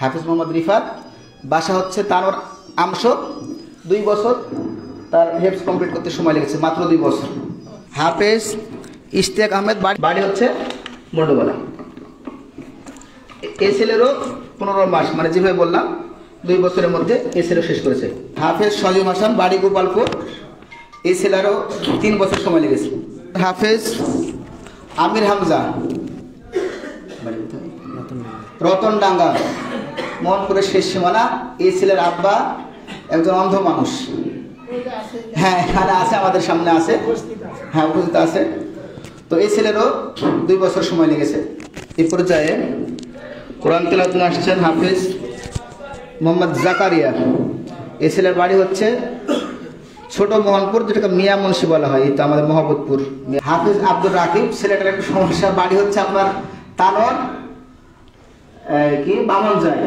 হাফেজ মোহাম্মদ রিফাত, বাসা হচ্ছে তানোর আমস। 2 বছর তার হেফজ কমপ্লিট করতে সময় লেগেছে, মাত্র 2 বছর। হাফেজ ইশতিয়াক আহমেদ, বাড়ি হচ্ছে মন্ডবালা। এই ছেলেরও 15 মাস, মানে যেভাবে বললাম 2 বছরের মধ্যে এই ছেলে শেষ করেছে। হাফেজ সজিম হাসান, বাড়ি গোপালপুর। এই ছেলেরও 3 বছর সময় লেগেছে। হাফেজ আমির হামজা, রতনডাঙ্গা, মোহনপুরের শেষ সীমানা। এই ছেলের আব্বা একজন অন্ধ মানুষ। হ্যাঁ, এখানে আছে, আমাদের সামনে আছে, হ্যাঁ উপস্থিত আছে। তো এই ছেলেরও 2 বছর সময় লেগেছে। এই পর্যায়ে কোরআন তেলাওয়াত নিয়ে আসছেন হাফেজ মোহাম্মদ জাকারিয়া। এই ছেলের বাড়ি হচ্ছে ছোট মোহনপুর, যেটাকে মিয়া মুন্সি বলা হয়, এই তো আমাদের মহব্বতপুর। হাফেজ আব্দুর রাকিব, ছেলেটার একটু সমস্যা, বাড়ি হচ্ছে আপনার তানোর কি বামন যায়।